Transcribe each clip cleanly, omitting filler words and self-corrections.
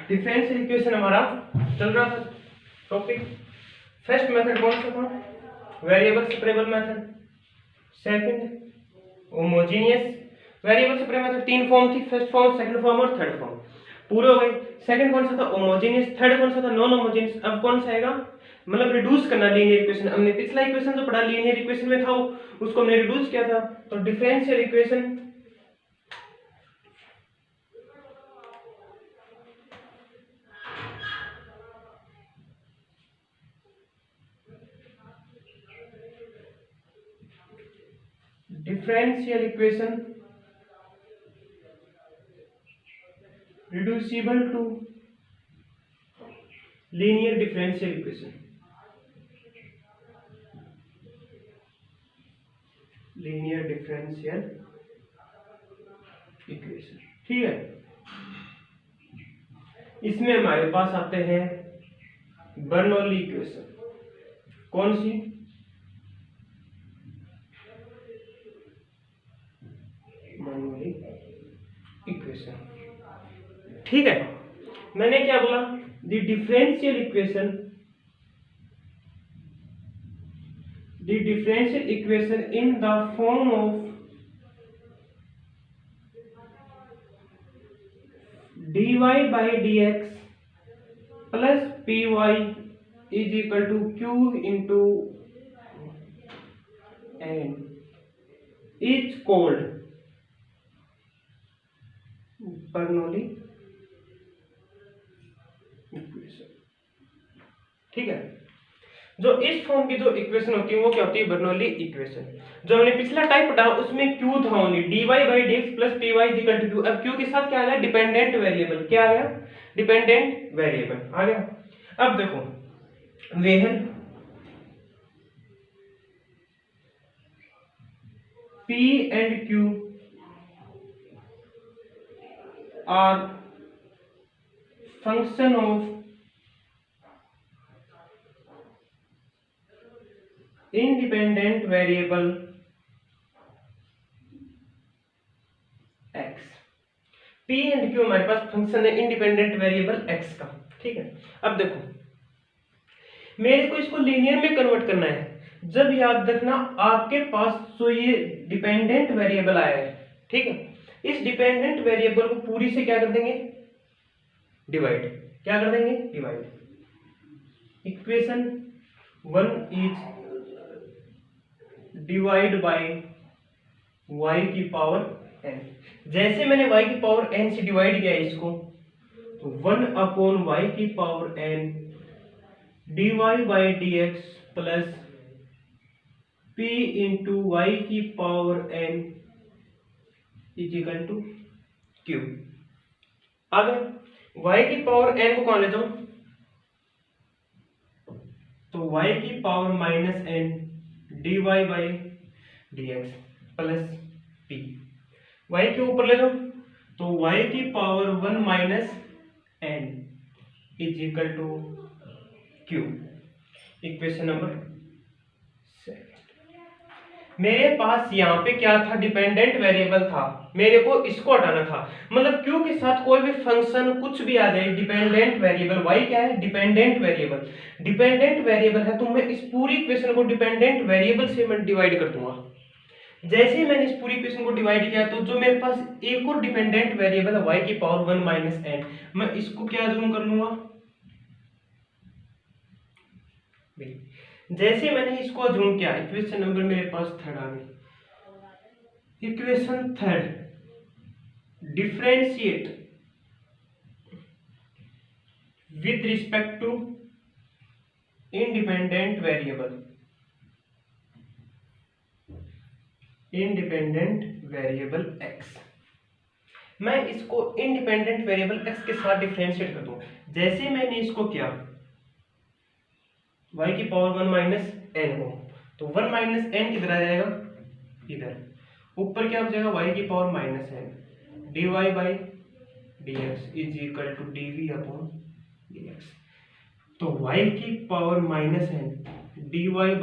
Differential equation हमारा चल रहा था टॉपिक। फर्स्ट मेथड कौन सा था? Variable separable method. Second homogeneous. Variable separable method तीन फॉर्म थी, फर्स्ट फॉर्म, सेकंड फॉर्म और थर्ड फॉर्म। पूरे हो गए। सेकंड कौन सा था? होमोजेनियस। थर्ड कौन सा था? Non homogeneous. अब कौन सा आएगा? मतलब रिड्यूस करना लीनियर इक्वेशन। हमने पिछला इक्वेशन जो पढ़ा लीनियर इक्वेशन में था उसको हमने रिड्यूस किया था, तो differential equation reducible to linear differential equation। Linear differential equation, ठीक है। इसमें हमारे पास आते हैं बर्नौली इक्वेशन। कौन सी? बर्नौली इक्वेशन, ठीक है। मैंने क्या बोला? The differential equation in the form of dy by dx plus py is equal to q into n is called Bernoulli equation, ठीक है। जो इस फॉर्म की जो इक्वेशन होती है वो क्या होती है? Bernoulli equation. जो हमने पिछला टाइप पढ़ा उसमें q था only, dy by dx plus py is equal to q। अब q के साथ क्या आ गया? Dependent variable. क्या आ गया? डिपेंडेंट वेरिएबल आ गया। अब देखो, वेहन p and q are function of independent variable x। p and q हमारे पास फंक्शन है इंडिपेंडेंट वेरिएबल x का, ठीक है। अब देखो, मेरे को इसको लीनियर में कन्वर्ट करना है। जब याद रखना आपके पास तो ये डिपेंडेंट वेरिएबल आया है, ठीक है। इस डिपेंडेंट वेरिएबल को पूरी से क्या कर देंगे? डिवाइड। क्या कर देंगे? Divide. Equation 1 is divide by y की पावर n। जैसे मैंने y की पावर n से डिवाइड किया इसको, तो 1 अपॉन y की power n dy by dx plus p into y की power n is equal to q। अगर y की पावर n को कौन ले जाऊं, तो y की power minus n dy by dx plus p। y के ऊपर ले जाओ तो y की power 1 minus n is equal to q। Equation number 7। मेरे पास यहाँ पे क्या था? डिपेंडेंट वेरिएबल था, मेरे को इसको हटाना था। मतलब q के साथ कोई भी फंक्शन कुछ भी आ जाए, डिपेंडेंट वेरिएबल। y क्या है? Dependent variable. डिपेंडेंट वेरिएबल है तो मैं इस पूरी इक्वेशन को डिपेंडेंट वेरिएबल से मैं डिवाइड कर दूंगा। जैसे ही मैंने इस पूरी इक्वेशन को डिवाइड किया तो जो मेरे पास एक और डिपेंडेंट वेरिएबल है y की पावर 1 माइनस n, मैं इसको क्या जूम कर लूंगा? जैसे मैंने इसको जूम किया, इक्वेशन नंबर मेरे पास 3 आ गई। Equation 3, differentiate with respect to independent variable x। मैं इसको इंडिपेंडेंट वेरिएबल x के साथ डिफरेंशिएट कर दूं। जैसे मैंने इसको किया, y की पावर 1 माइनस n हो, तो 1 माइनस n किधर आ जाएगा? इधर। ऊपर क्या हो जाएगा? y की power minus n dy by dx is equal to dv upon dx। तो y की power minus n dy by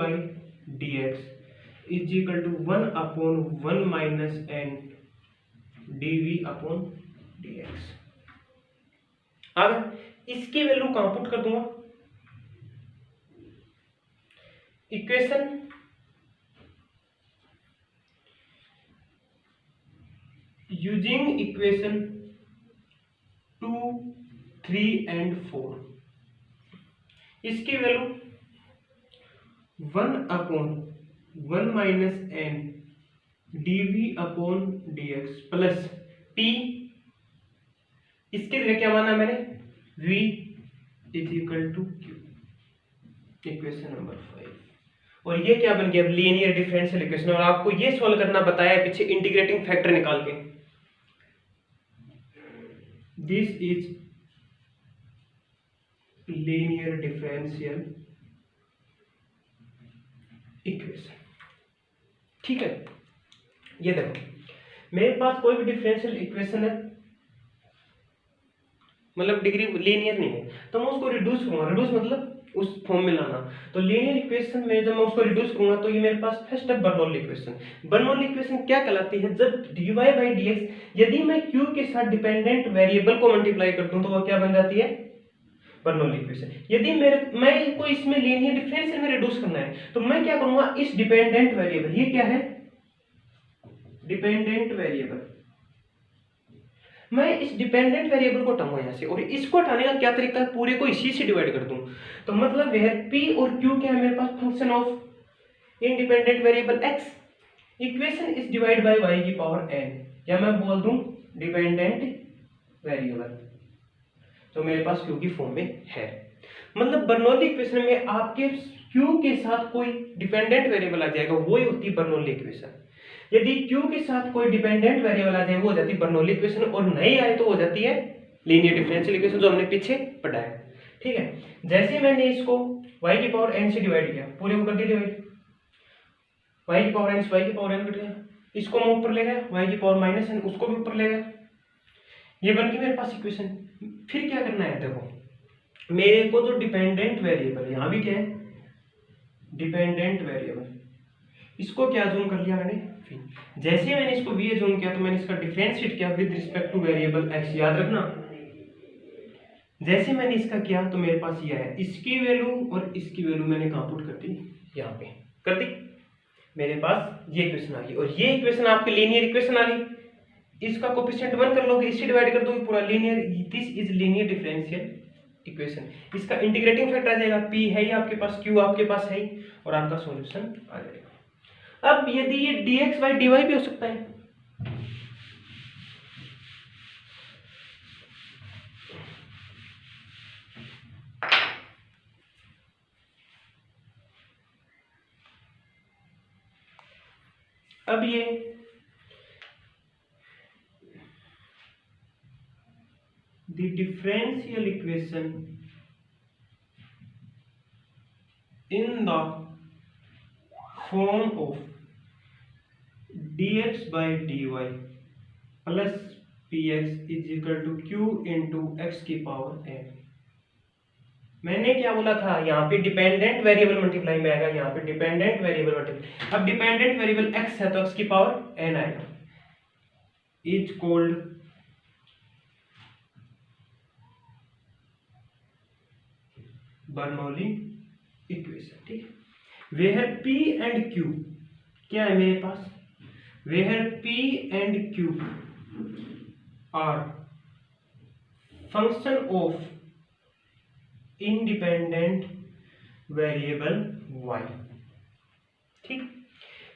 dx is equal to 1 upon 1 minus n dv upon dx। अब इसकी वैल्यू कहां पुट कर दूंगा, equation using equation 2, 3 and 4, इसकी value 1/1 minus N dv/dx plus p, इसके लिए क्या माना मैंने, v is equal to q, equation number 5। और ये क्या बन गया, लीनियर डिफरेंशियल इक्वेशन। और आपको ये सॉल्व करना बताया है पीछे इंटीग्रेटिंग फैक्टर निकाल के। This is linear differential equation, ठीक है। ये देखो मेरे पास कोई भी डिफरेंशियल इक्वेशन है, मतलब डिग्री लीनियर नहीं है, तो मैं उसको रिड्यूस करूंगा, रिड्यूस मतलब उस फॉर्म में लाना। तो लीनियर इक्वेशन में जब मैं उसको रिड्यूस करूंगा तो ये मेरे पास फर्स्ट है बर्नौली इक्वेशन। बर्नौली इक्वेशन क्या कहलाती है, जब dy/dx यदि मैं q के साथ डिपेंडेंट वेरिएबल को मल्टीप्लाई कर दूं तो वो क्या बन जाती है, बर्नौली इक्वेशन। यदि मैं को इसमें लीनियर डिफरेंशियल में रिड्यूस करना है तो मैं क्या करूंगा, इस डिपेंडेंट वेरिएबल, ये क्या है, डिपेंडेंट वेरिएबल, मैं इस डिपेंडेंट वेरिएबल को हटाऊंगा यहाँ से, और इसको हटाने का क्या तरीका है, पूरे को इसी से डिवाइड कर दूं। तो मतलब यह p और q क्या है मेरे पास, function of independent variable x, equation is divide by y की पावर n, या मैं बोल दूं डिपेंडेंट वेरिएबल, तो मेरे पास q की फॉर्म में है। मतलब बर्नौली इक्वेशन में आपके q के साथ कोई डिपेंडेंट वेरिएबल आ जाएगा, वो ही होती है बर्नौली इक्वेशन। यदि q के साथ कोई डिपेंडेंट वेरिएबल आ जाए वो हो जाती है बर्नौली इक्वेशन, और नहीं आए तो हो जाती है लीनियर डिफरेंशियल इक्वेशन, जो हमने पीछे पढ़ा है, ठीक है। जैसे मैंने इसको y की पावर n से डिवाइड किया, पूरे को कर दिया डिवाइड, y की पावर n से y की पावर n कट गया, इसको मैं ऊपर ले गया, y की पावर माइनस n उसको भी ऊपर ले गया, ये बन गई मेरे पास इक्वेशन। फिर क्या करना है, देखो मेरे को जो डिपेंडेंट वेरिएबल, यहां भी क्या है डिपेंडेंट वेरिएबल, इसको क्या जूम कर लिया मैंने, जैसे मैंने इसको v जूम किया तो मैंने इसका डिफरेंशिएट किया with respect two variable x, याद रखना। जैसे मैंने इसका किया तो मेरे पास ये है, इसकी वैल्यू और इसकी वैल्यू मैंने कहां पुट कर दी, यहाँ पे कर दी, मेरे पास ये इक्वेशन आ गई। और ये इक्वेशन आपकी लीनियर इक्वेशन आ गई, इसका कोएफिशिएंट 1 कर लोगे, इससे डिवाइड कर दोगे, पूरा linear, this is linear differential equation. इसका इंटीग्रेटिंग फैक्टर आ जाएगा, p है ही आपके पास, q आपके पास है ही, और आपका सॉल्यूशन आ जाएगा। अब यदि ये dx/dy भी हो सकता है, अब ये the differential equation in the form of dx/dy plus px is equal to q into x की पावर n। मैंने क्या बोला था, यहाँ पे डिपेंडेंट वेरिएबल मल्टीप्लाई में आएगा, यहाँ पे डिपेंडेंट वेरिएबल मल्टीप्लाई, अब डिपेंडेंट वेरिएबल x है तो x की पावर n आएगा, इज कॉल्ड बर्नौली इक्वेशन, ठीक है। वेयर p एंड q क्या है मेरे पास, where p and q are function of independent variable y, ठीक।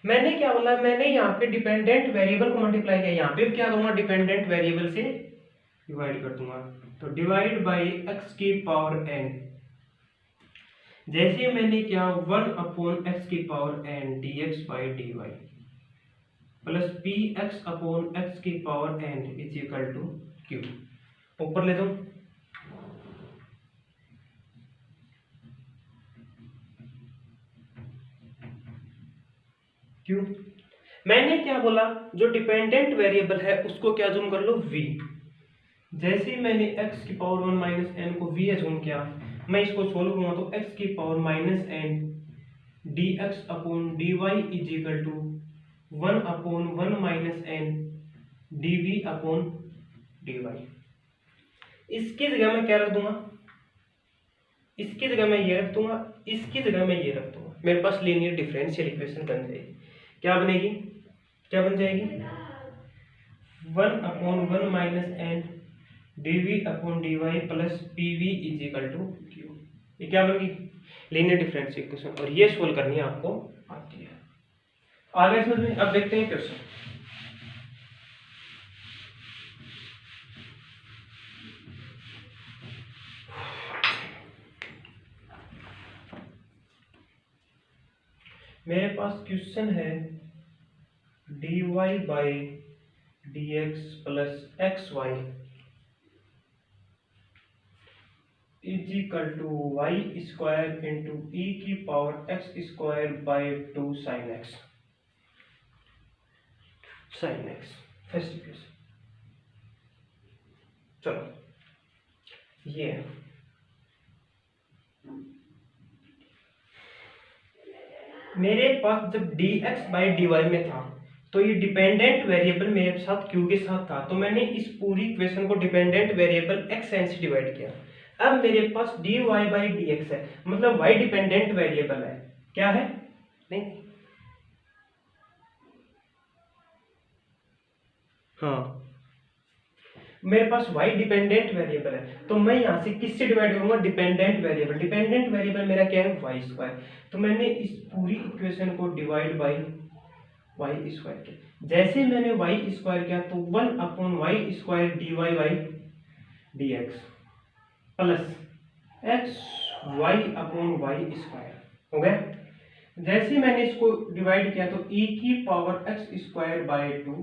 मैंने क्या बोला, मैंने यहाँ पे डिपेंडेंट वेरिएबल को मल्टीप्लाई किया, यहाँ पे क्या करूंगा, डिपेंडेंट वेरिएबल से डिवाइड कर दूंगा, तो डिवाइड बाई x की पावर n, जैसे मैंने क्या 1/x की power n dx/dy plus px/x की power n is equal to q, ऊपर ले दो, क्यों, मैंने क्या बोला, जो डिपेंडेंट वेरिएबल है उसको क्या जूम कर लो, v। जैसे ही मैंने x की पावर 1 माइनस n को v जूम किया, मैं इसको सोल्व करूंगा तो x की power minus n dx/dy is equal to 1/1 minus n dv/dy। इसकी जगह मैं क्या रख दूंगा, इसकी जगह मैं ये रख दूंगा, इसकी जगह मैं ये रख दूंगा, मेरे पास लीनियर डिफरेंशियल इक्वेशन बन जाएगी। क्या बनेगी, क्या बन जाएगी, 1/1 minus N dv upon dy plus pv is equal to q। ये क्या बन गई, लीनियर डिफरेंशियल इक्वेशन, और ये सोल्व करनी आपको आती है। आगे समझ में, अब देखते हैं क्वेश्चन। मेरे पास क्वेश्चन है dy by dx plus xy is equal to Y square into ई की power x square by 2 sine X, sine X first equation. चलो ये मेरे पास जब dx बाई dy में था तो ये डिपेंडेंट वेरिएबल मेरे साथ q के साथ था, तो मैंने इस पूरी इक्वेशन को डिपेंडेंट वेरिएबल xn से डिवाइड किया। अब मेरे पास dy बाई dx है, मतलब y डिपेंडेंट वेरिएबल है, क्या है, नहीं, हाँ मेरे पास y डिपेंडेंट वेरिएबल है, तो मैं यहाँ से किससे डिवाइड करूंगा, डिपेंडेंट वेरिएबल, डिपेंडेंट वेरिएबल मेरा क्या है, y स्क्वायर, तो मैंने इस पूरी इक्वेशन को डिवाइड बाई y स्क्वायर किया। जैसे मैंने y स्क्वायर किया तो 1 upon y square dy by dx plus X Y upon Y square हो गया। जैसे मैंने इसको डिवाइड किया तो e की power x square by 2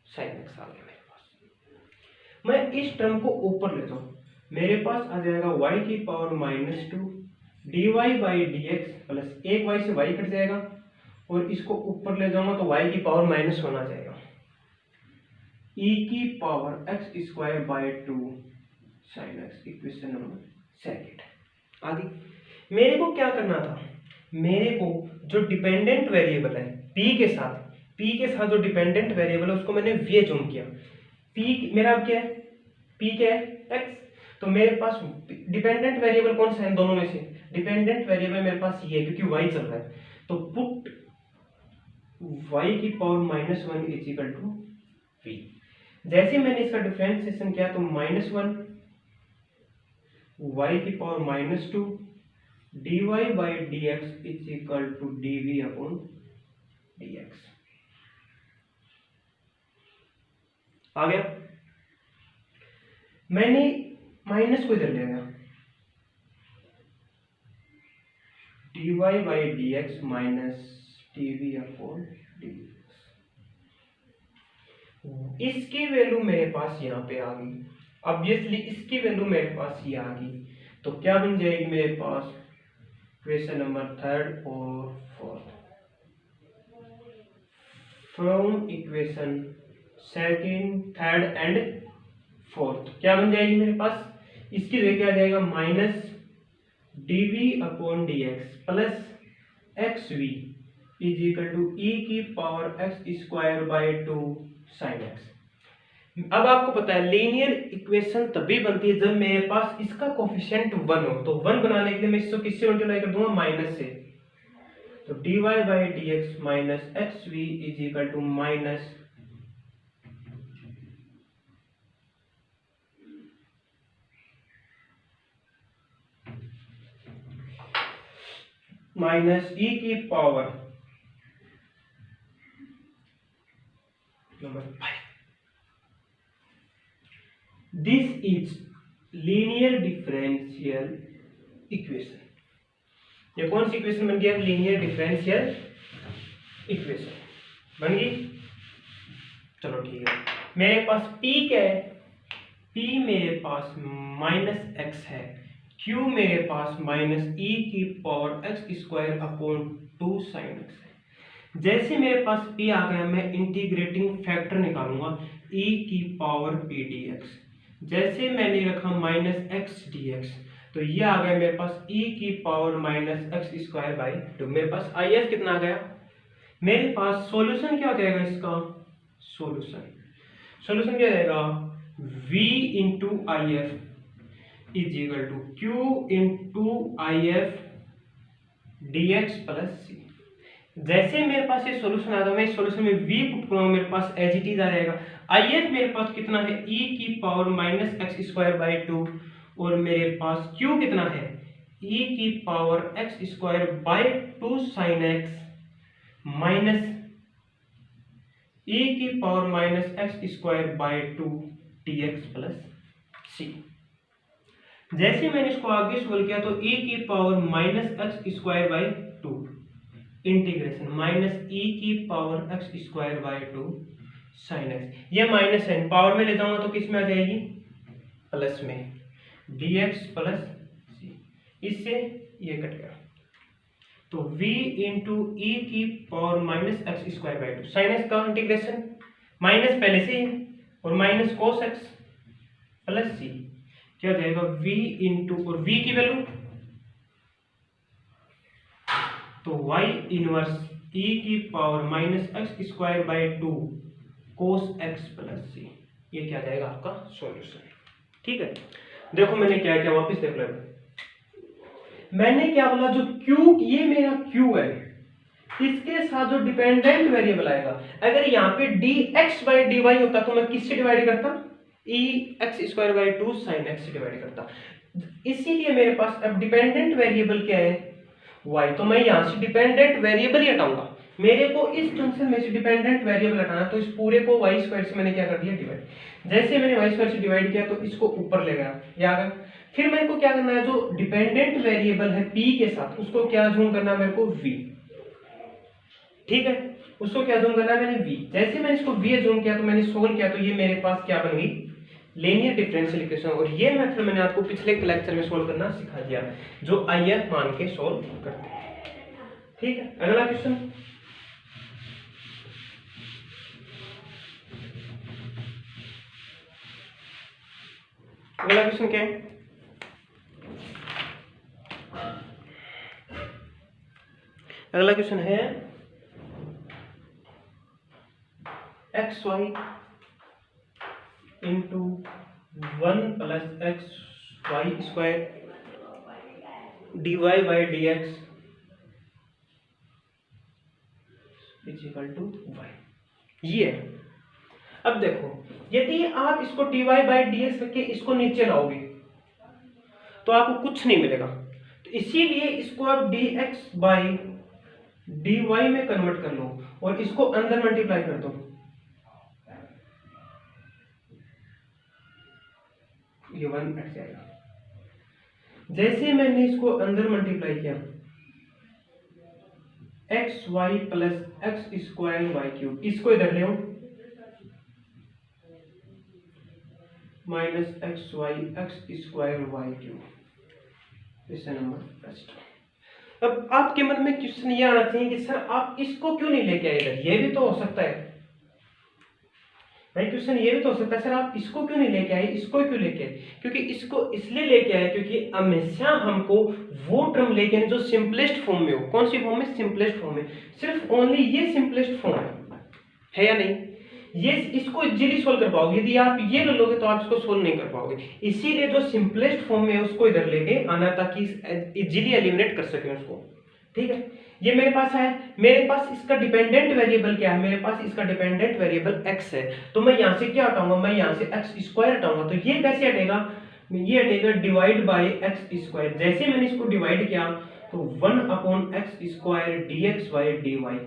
sine X आ गया मेरे पास। मैं इस टर्म को ऊपर लेता हूँ, मेरे पास आ जाएगा y की power -2 dy by D x plus एक y से y कट जाएगा, और इसको ऊपर ले जाऊंगा तो y की पावर -1 आ जाएगा, e की power x square by 2 sine x, equation number second. आगे मेरे को क्या करना था, मेरे को जो डिपेंडेंट वेरिएबल है p के साथ जो डिपेंडेंट वेरिएबल है उसको मैंने v जूम किया। p मेरा क्या है, p क्या है, x, तो मेरे पास डिपेंडेंट वेरिएबल कौन सा है दोनों में से, डिपेंडेंट वेरिएबल मेरे पास ये है क्योंकि y चल रहा है, तो पुट y की power -1 is equal to v। जैसे मैंने इसका डिफरेंशिएशन किया तो -1 y की power -2 dy by dx is equal to dv upon dx आ गया। मैंने माइनस को इधर ले गया, dy by dx minus dv upon dx, इसकी वैल्यू मेरे पास यहाँ पे आ गई, ऑब्वियसली इसकी वैल्यू मेरे पास ये आ गई, तो क्या बन जाएगी मेरे पास क्वेश्चन नंबर 3 और 4 from equation second, third and fourth क्या बन जाएगी मेरे पास, इसकी जगह क्या आ जाएगा -dv upon dx plus xv is equal to e की power x square by 2 sine X. अब आपको पता है लीनियर इक्वेशन तभी बनती है जब मेरे पास इसका कोफिशिएंट 1 हो, तो 1 बनाने के लिए मैं इसको किससे मल्टीप्लाई कर दूंगा, माइनस से, तो dy by dx minus xv is equal to minus e की power number 5। This is linear differential equation. ये कौन सी इक्वेशन बन गया, लीनियर डिफरेंशियल इक्वेशन बन गई। चलो ठीक है, मेरे पास p क्या है, p मेरे पास -x है, q मेरे पास -e की power x square upon 2 sine x है। जैसे मेरे पास p आ गया मैं इंटीग्रेटिंग फैक्टर निकालूंगा e की पावर p dx। जैसे मैंने रखा -x dx तो ये आ गया मेरे पास e की पावर -x स्क्वायर बाई 2। मेरे पास if कितना आ गया, मेरे पास सॉल्यूशन क्या हो जाएगा इसका, सॉल्यूशन क्या हो जाएगा v into I F is equal to Q into I F D x plus सी। जैसे मेरे पास ये सॉल्यूशन आता है, मैं इस सॉल्यूशन में v पुट करूंगा, मेरे पास एज इट इज आ जाएगा। आई एफ मेरे पास कितना है, e की power minus x square by two, और मेरे पास q कितना है, e की power x square by two sine x minus e की power minus x square by two D x plus सी। जैसे मैंने इसको आगे सोल्व किया तो e की power minus x square by two integration minus e की power x square by two sine x, ये माइनस साइन पावर में ले जाऊंगा तो किस में आ जाएगी, प्लस में, dx प्लस सी, इससे ये कट गया तो v इंटू ई की power minus x square by two, sine X का इंटीग्रेशन माइनस पहले से ही और minus cos X plus C, क्या हो जाएगा v इंटू, और v की वैल्यू तो y इनवर्स e की power minus x square by two cos X plus सी, ये क्या जाएगा आपका सॉल्यूशन। ठीक है, देखो मैंने क्या किया, वापस देख लो, मैंने क्या बोला, जो q, ये मेरा q है, इसके साथ जो डिपेंडेंट वेरिएबल आएगा, अगर यहाँ पे dx बाई dy होता तो मैं किससे डिवाइड करता, e x square by two sine x से डिवाइड करता। इसीलिए मेरे पास अब डिपेंडेंट वेरिएबल क्या है, y, तो मैं यहाँ से डिपेंडेंट वेरिएबल ही हटाऊंगा, मेरे को इस फंक्शन में से डिपेंडेंट वेरिएबल हटाना, तो इस पूरे को y स्क्वायर से मैंने क्या कर दिया, डिवाइड। जैसे मैंने y स्क्वायर से डिवाइड किया तो इसको ऊपर ले गया, ये आ गया। फिर मेरे को क्या करना है, जो डिपेंडेंट वेरिएबल है p के साथ, उसको क्या जूम करना है मेरे को, v। ठीक है, उसको क्या जूम करना है मैंने, v। जैसे मैंने इसको v जूम किया तो मैंने सोल्व किया तो ये मेरे पास क्या बन गई, लीनियर डिफरेंशियल इक्वेशन। और ये मेथड मैंने आपको पिछले लेक्चर में सोल्व करना सिखा दिया, जो आई एफ मान के सोल्व करते हैं। ठीक है, अगला क्वेश्चन, अगला क्वेश्चन क्या है, अगला क्वेश्चन है X Y into one plus X Y square D Y by D X is equal to Y, ये है। अब देखो, यदि आप इसको D Y by D X रख के इसको नीचे लाओगे तो आपको कुछ नहीं मिलेगा, तो इसीलिए इसको आप D X by D Y में कन्वर्ट कर लो और इसको अंदर मल्टीप्लाई कर दो, ये वन हट जाएगा। जैसे मैंने इसको अंदर मल्टीप्लाई किया, X Y plus X square Y cube, इसको इधर ले आओ, minus X Y X square Y cube, इसे नंबर फर्स्ट। अब आपके मन में क्वेश्चन ये आना चाहिए कि सर आप इसको क्यों नहीं लेके आए इधर, ये भी तो हो सकता है भाई, क्वेश्चन ये भी तो हो सकता है सर आप इसको क्यों नहीं लेके आए, इसको क्यों लेके आए, क्योंकि इसको इसलिए लेके आए क्योंकि हमेशा हमको वो टर्म लेके आए जो सिंपलेस्ट फॉर्म में हो। कौन सी फॉर्म में, सिंपलेस्ट फॉर्म में, सिर्फ ओनली ये सिंपलेस्ट फॉर्म है या नहीं, ये इसको इजीली सोल्व कर पाओगे। यदि आप ये ले लोगे तो आप इसको सोल्व नहीं कर पाओगे, इसीलिए जो सिंपलेस्ट फॉर्म में है उसको इधर लेके आना ताकि इजीली एलिमिनेट कर सके उसको। ठीक है, ये मेरे पास है, मेरे पास इसका डिपेंडेंट वेरिएबल क्या है, मेरे पास इसका डिपेंडेंट वेरिएबल x है, तो मैं यहाँ से क्या हटाऊंगा, मैं यहाँ से एक्स स्क्वायर हटाऊंगा, तो ये कैसे हटेगा, ये हटेगा डिवाइड बाय एक्स स्क्वायर। जैसे मैंने इसको डिवाइड किया तो 1 upon X square D X by D Y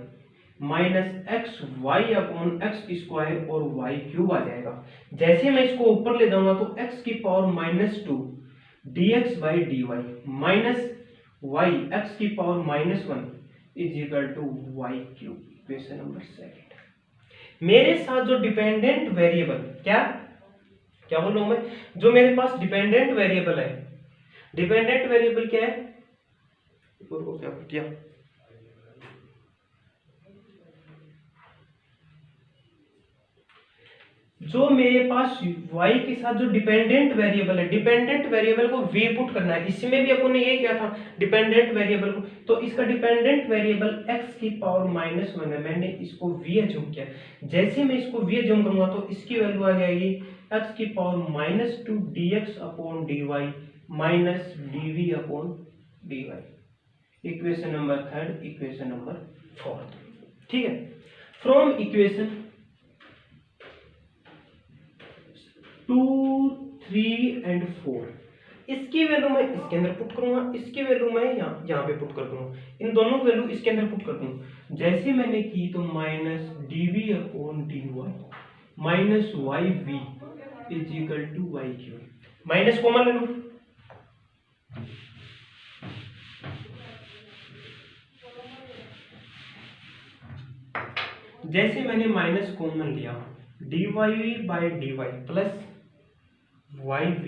minus X Y upon X square और वाई क्यूब आ जाएगा। जैसे मैं इसको ऊपर ले जाऊंगा तो एक्स की power minus two D X by D Y minus Y X की power minus one is equal to Y cube, question number second. मेरे साथ जो डिपेंडेंट वेरिएबल क्या क्या बोल रहा हूं मैं, जो मेरे पास डिपेंडेंट वेरिएबल है, डिपेंडेंट वेरिएबल क्या है, को क्या किया, जो मेरे पास y के साथ जो डिपेंडेंट वेरिएबल है, डिपेंडेंट वेरिएबल को v पुट करना है। इसमें भी अपन ने ये किया था डिपेंडेंट वेरिएबल को, तो इसका डिपेंडेंट वेरिएबल x की पावर -1 है, मैंने इसको v एज्यूम किया। जैसे मैं इसको v एज्यूम करूंगा तो इसकी वैल्यू आ जाएगी x की power -2 dx upon dy minus dv upon dy। Equation number 3, equation number 4, ठीक है। फ्रॉम इक्वेशन 2, 3 एंड 4 इसकी वैल्यू मैं इसके अंदर पुट करूंगा, इसकी वैल्यू मैं यहाँ पे पुट कर दूंगा, इन दोनों की वैल्यू इसके अंदर पुट कर दूंगा। जैसे मैंने की तो minus dv upon dy minus yv is equal to yq, minus common ले लो, जैसे मैंने माइनस कॉमन लिया dy by dy plus yv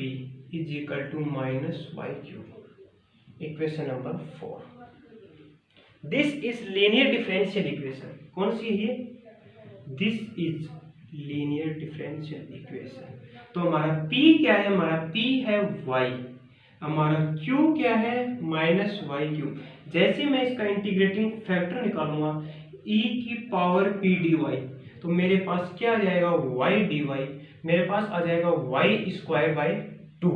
is equal to minus yq, equation number 4। This is linear differential equation. कौन सी है? This is linear differential equation. तो हमारा p क्या है? हमारा p है y, हमारा q क्या है? Minus yq। जैसे मैं इसका इंटीग्रेटिंग फैक्टर निकालूंगा e की पावर p dy, तो मेरे पास क्या आ जाएगा? y dy, मेरे पास आ जाएगा y स्क्वायर बाई 2।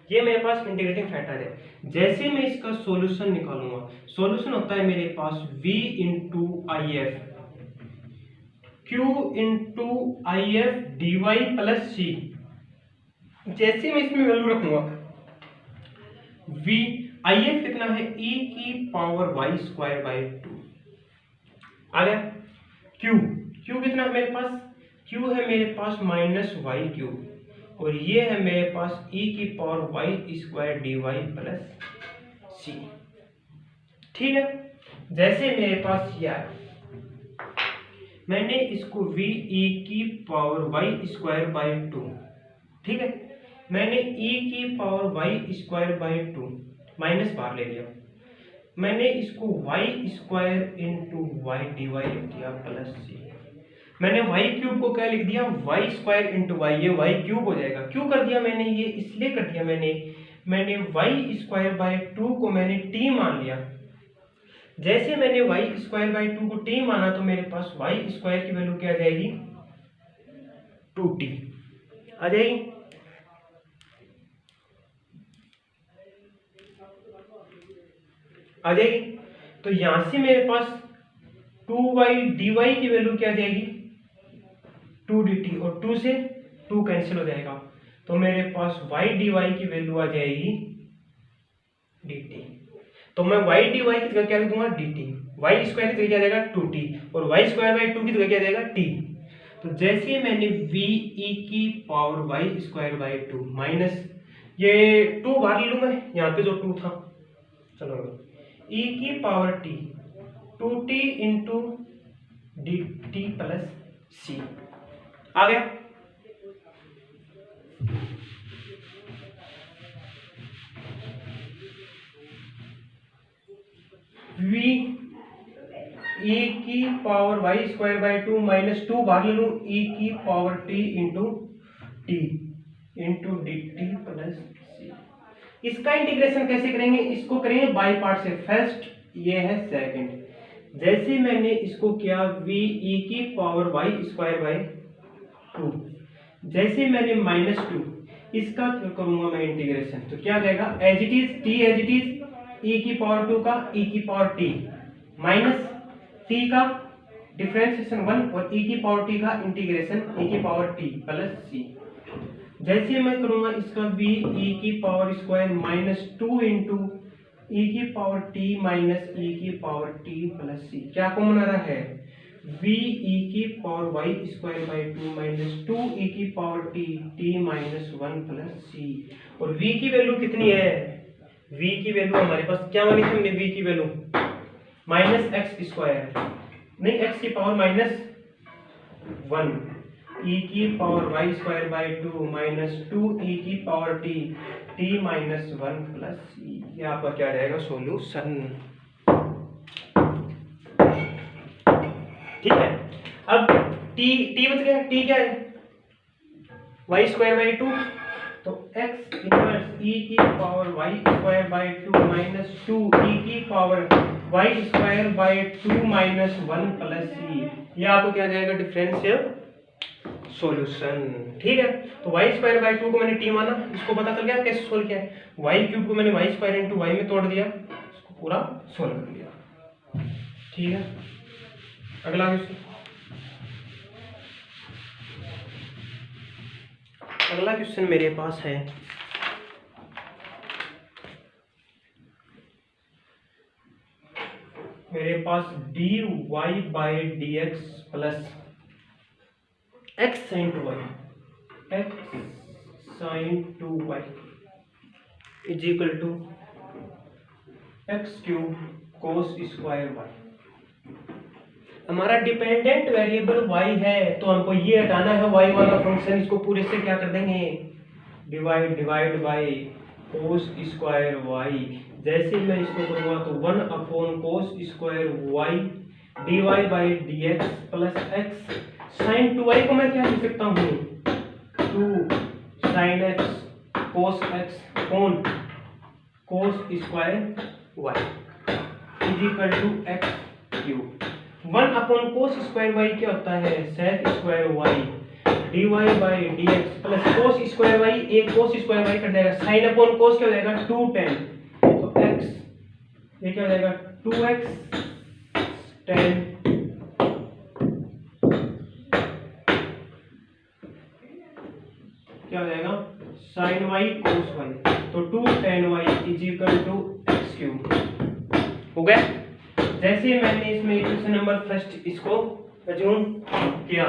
ये मेरे पास इंटीग्रेटिंग फैक्टर है। जैसे मैं इसका सॉल्यूशन निकालूंगा, सॉल्यूशन होता है मेरे पास v into I F, q into I F D Y plus सी। जैसे मैं इसमें वैल्यू रखूंगा v, आई एफ कितना है? e की पावर y स्क्वायर बाई 2 आ गया। q कितना है मेरे पास? q है मेरे पास माइनस वाई क्यूब, और ये है मेरे पास e की power y square D Y plus C, ठीक है। जैसे मेरे पास ये आया, मैंने इसको v e की पावर y स्क्वायर बाई 2, ठीक है, मैंने e की power y square by 2 minus बाहर ले लिया, मैंने इसको y square into Y D Y लिख दिया प्लस सी। मैंने y क्यूब को क्या लिख दिया? y स्क्वायर इंटू वाई, ये y क्यूब हो जाएगा। क्यों कर दिया मैंने? ये इसलिए कर दिया मैंने y स्क्वायर बाई 2 को मैंने t मान लिया। जैसे मैंने y स्क्वायर बाई 2 को t माना तो मेरे पास y स्क्वायर की वैल्यू क्या आ जाएगी? 2t आ जाएगी। आ जाएगी। तो यहां से मेरे पास 2y dy की वैल्यू क्या आ जाएगी? 2 dt, और 2 से 2 कैंसिल हो जाएगा, तो मेरे पास y dy की वैल्यू आ जाएगी dt। तो मैं y dy की जगह क्या लिख दूंगा? dt। y स्क्वायर की जगह क्या आ जाएगा? 2t, और y स्क्वायर बाई 2 की जगह क्या आ जाएगा? t। तो जैसे मैंने v e की power y square by 2 minus ये 2 बाहर ले लूं मैं, यहाँ पे जो 2 था, चलो e की power t 2t into dt plus c आ गया। v e की power y square by 2 minus 2 बाहर ले लूं, e की power t into D T plus C. इसका इंटीग्रेशन कैसे करेंगे? इसको करेंगे बाई पार्ट से। फर्स्ट ये है सेकंड। जैसे मैंने इसको किया v e की पावर y स्क्वायर बाई 2, जैसे मैंने माइनस 2 इसका करूंगा मैं इंटीग्रेशन, तो क्या आ जाएगा? As it is t as it is e की पावर 2 का e की पावर t माइनस t का डिफरेंशिएशन 1 और e की पावर t का इंटीग्रेशन e की पावर t प्लस c। जैसे मैं करूंगा इसका v e की power square minus 2 into e की पावर t माइनस e की पावर t प्लस c। क्या कॉमन आ रहा है? v e की power y square by 2 minus 2 e की power t minus 1 plus c। और v की वैल्यू कितनी है? v की वैल्यू हमारे पास क्या मानी थी हमने? v की वैल्यू माइनस एक्स स्क्वायर, नहीं x की पावर माइनस 1 e की power y square by 2 minus 2 e की power t minus 1 plus c। ये आपका क्या रहेगा? सॉल्यूशन। ठीक है। अब t बच गया। t क्या है? वाई स्क्वायर बाई 2, तो एक्स इनवर्स ई की power Y square by 2 minus 2 E की power Y square by 2 minus 1 plus सी। ये आपको क्या जाएगा डिफरेंशियल सॉल्यूशन। ठीक है, तो वाई स्क्वायर बाई 2 को मैंने टी माना, इसको पता चल गया कैसे सोल्व किया है। वाई क्यूब को मैंने वाई स्क्वायर इंटू वाई में तोड़ दिया, इसको पूरा सोल्व कर लिया। ठीक है, अगला क्वेश्चन। अगला क्वेश्चन मेरे पास है D Y by D x plus X sine two Y, X sine two Y is equal to X cube cos square Y. हमारा डिपेंडेंट वेरिएबल y है, तो हमको ये हटाना है y वाला फंक्शन। इसको पूरे से क्या कर देंगे, divide by cos square y। जैसे मैं इसको करूँगा तो 1 upon cos square y dy by D x plus X sine 2y को मैं क्या लिख सकता हूँ, 2 sine X cos X upon cos square y is equal to X cube. 1 upon cos square Y क्या होता है, sec square Y D Y by D x plus cos square Y, एक कोस स्क्वायर वाई कट जाएगा, sine upon कोस क्या हो जाएगा 2 tan, तो x ये क्या हो जाएगा 2x tan क्या हो जाएगा साइन वाई कोस वाई, तो 2 tan y is equal to X cube. हो गया। जैसे मैंने इसमें इक्वेशन नंबर फर्स्ट इसको अज्यूम किया,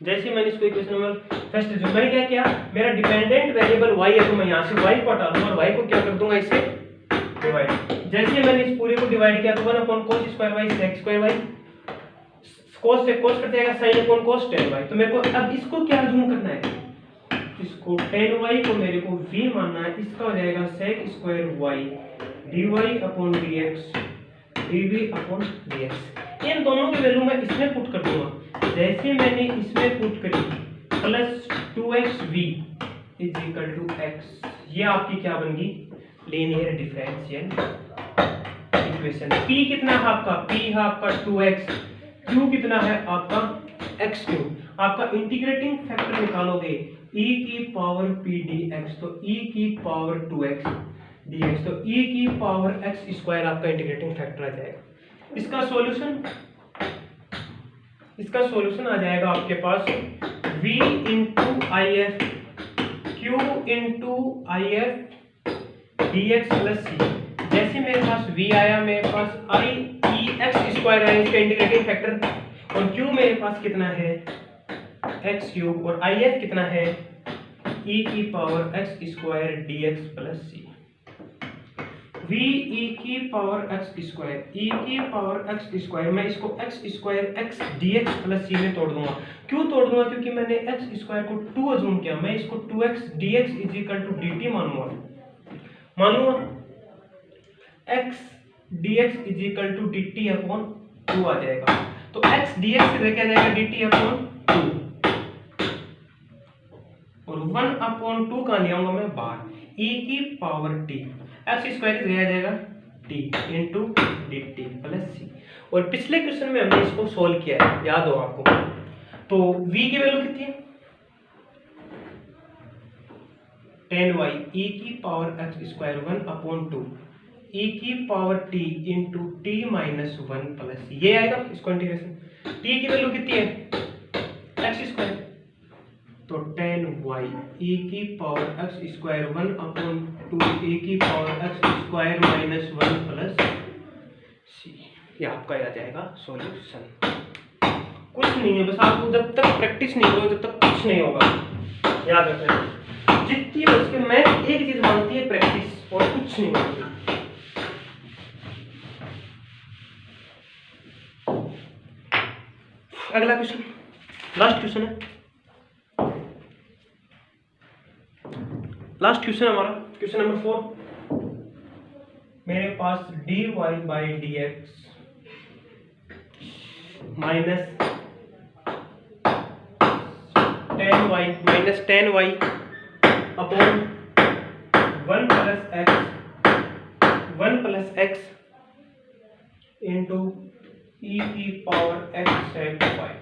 जैसे मैंने इसको इक्वेशन नंबर फर्स्ट अज्यूम, मैंने क्या किया, मेरा डिपेंडेंट वेरिएबल y है, तो मैं यहाँ से y को हटा दूंगा और y को क्या कर दूंगा इससे डिवाइड। जैसे मैंने इस पूरे को डिवाइड किया तो 1 upon cos square y sec square y, कोस से कोस कट जाएगा, साइन अपॉन कोस tan y। तो मेरे को अब इसको क्या अज्यूम करना है, इसको tan y को मेरे को v मानना है, इसका हो जाएगा sec square y dy upon dx dv upon dx। इन दोनों की वैल्यू मैं इसमें पुट कर दूंगा। जैसे मैंने इसमें पुट करी plus 2xv is equal to x, ये आपकी क्या बन गई, लीनियर डिफरेंशियल इक्वेशन। p कितना है आपका, p है आपका 2x, q कितना है आपका x क्यूब। आपका इंटीग्रेटिंग फैक्टर निकालोगे e की पावर p dx, तो e की पावर 2x dx, तो e की पावर x स्क्वायर आपका इंटीग्रेटिंग फैक्टर आ जाएगा। इसका सॉल्यूशन आ जाएगा आपके पास v into I F Q into I F D x plus सी। जैसे मेरे पास v आया, मेरे पास आई ई एक्स स्क्वायर है इसका इंटीग्रेटिंग फैक्टर, और q मेरे पास कितना है एक्स क्यूब, और आई एफ कितना है e की power x square D x plus सी। v e की पावर x स्क्वायर, e की पावर x स्क्वायर, मैं इसको x square x dx plus c में तोड़ दूंगा। क्यों तोड़ दूंगा, क्योंकि मैंने x स्क्वायर को 2 अज्यूम किया, मैं इसको 2x dx is equal to dt मानूंगा x dx is equal to dt upon 2 आ जाएगा। तो x dx से क्या जाएगा dt अपॉन 2, और 1 अपॉन 2 कहाँ ले आऊंगा मैं बाहर, e की पावर t एक्स स्क्वायर दिया जाएगा t into D T plus C. और पिछले क्वेश्चन में हमने इसको सोल्व किया है, याद हो आपको। तो v की वैल्यू कितनी है, tan y e की power x square 1 upon 2 e की power t into T minus 1 plus सी, ये आएगा इसको इंटीग्रेशन। t की वैल्यू कितनी है एक्स स्क्वायर, तो tan y e की power x square 1 upon 2 e की power x square minus 1 plus सी, ये आपका आ जाएगा सॉल्यूशन। कुछ नहीं है, बस आपको जब तक प्रैक्टिस नहीं करोगे तब तक कुछ नहीं होगा, याद रखना। जितनी बस के मैं एक चीज मानती है प्रैक्टिस, और कुछ नहीं मानती। अगला क्वेश्चन, लास्ट क्वेश्चन है, लास्ट क्वेश्चन हमारा क्वेश्चन नंबर 4। मेरे पास D Y by D X minus 10 Y minus ten Y upon 1 plus x into ई की पावर एक्स सेक वाई।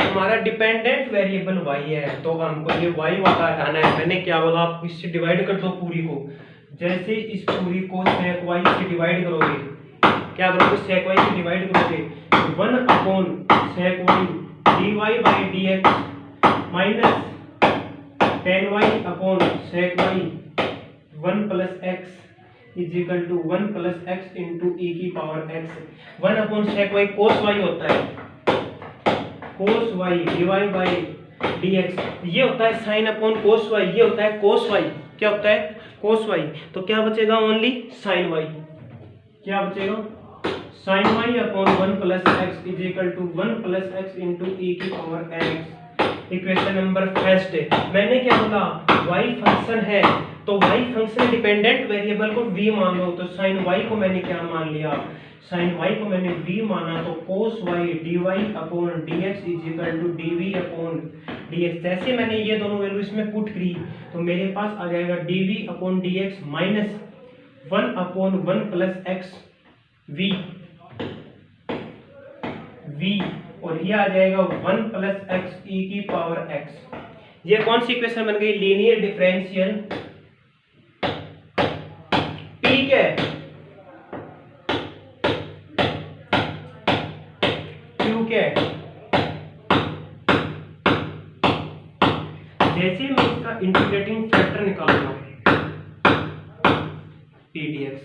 हमारा डिपेंडेंट वेरिएबल y है, तो हमको ये y वाला हटाना है। मैंने क्या बोला, आप इससे डिवाइड कर दो पूरी को। जैसे इस पूरी को sec y से डिवाइड करोगे, क्या करोगे, sec y से डिवाइड करोगे, 1 upon sec y dy by dx minus 10y upon sec y 1 plus x is equal to 1 plus x into ई की power x. 1 upon sec y cos y होता है, cos y D Y by dx, ये होता है sin upon cos y, ये होता है cos y, क्या होता है cos y। तो क्या बचेगा, ओनली sin y, क्या बचेगा sin y upon 1 plus x is equal to 1 plus x into ई की power X. Equation number first है। मैंने क्या बोला, y फंक्शन है तो y फंक्शन डिपेंडेंट वेरिएबल को v मान लो, तो sin y को मैंने क्या मान लिया, sin y को मैंने v माना, तो cos y dy upon dx is equal to dv upon dx। जैसे मैंने ये दोनों वैल्यू इसमें पुट करी तो मेरे पास आ जाएगा dv upon dx minus 1 upon 1 plus x v और ये आ जाएगा 1 प्लस एक्स ई की पावर एक्स। ये कौन सी इक्वेशन बन गई, लीनियर डिफरेंशियल ठीक है, क्योंकि जैसे मैं इसका इंटीग्रेटिंग फैक्टर निकालूंगा P D X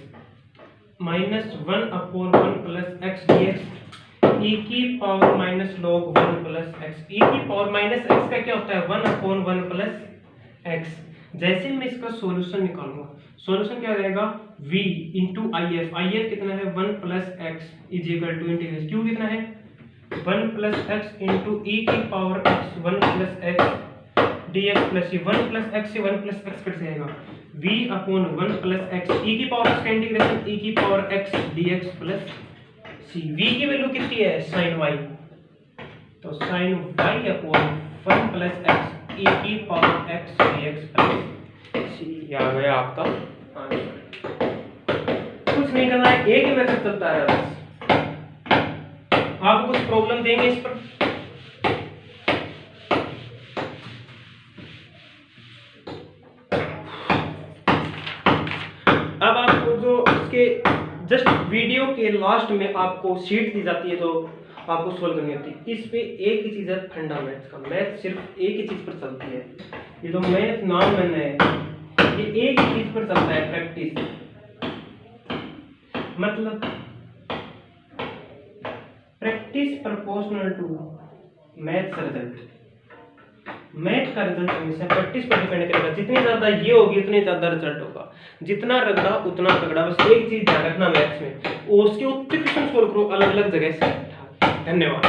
minus 1 upon 1 plus x D X ई की power minus log 1 plus x. ई की पावर माइनस एक्स का क्या होता है, 1 अपॉन 1 प्लस एक्स। जैसे मैं इसका सॉल्यूशन निकालूंगा, सॉल्यूशन क्या रहेगा, v इंटू आई एफ, कितना है 1 plus x is equal to integration q कितना है 1 प्लस एक्स इंटू ई की power x 1 plus x D x plus 1 plus x से 1 प्लस एक्स कट जाएगा, v अपॉन 1 प्लस एक्स ई की पावर एक्स का integration e की power x D x plus सी। v की value कितनी है sin y, तो sin y upon 1 plus x ई की power x D x plus सी। ये आ गया आपका आंसर। कुछ नहीं करना है, एक ही मेथड चलता है बस। आपको कुछ प्रॉब्लम देंगे इस पर, अब आपको जो इसके जस्ट वीडियो के लास्ट में आपको शीट दी जाती है जो आपको सोल्व करनी होती है। इस पे एक ही चीज है फंडामेंट्स का, मैथ सिर्फ एक ही चीज पर चलती है। ये जो मैथ नाम मैंने है ये एक ही चीज पर चलता है, प्रैक्टिस। मतलब practice proportional to math result. Math का रिजल्ट हमेशा प्रैक्टिस पर डिपेंड करेगा, जितनी ज्यादा ये होगी उतनी ज्यादा रिजल्ट होगा, जितना रगड़ा उतना तगड़ा। बस एक चीज ध्यान रखना मैथ्स में, उसके उत्तर क्वेश्चन सोल्व करो अलग अलग जगह से। धन्यवाद।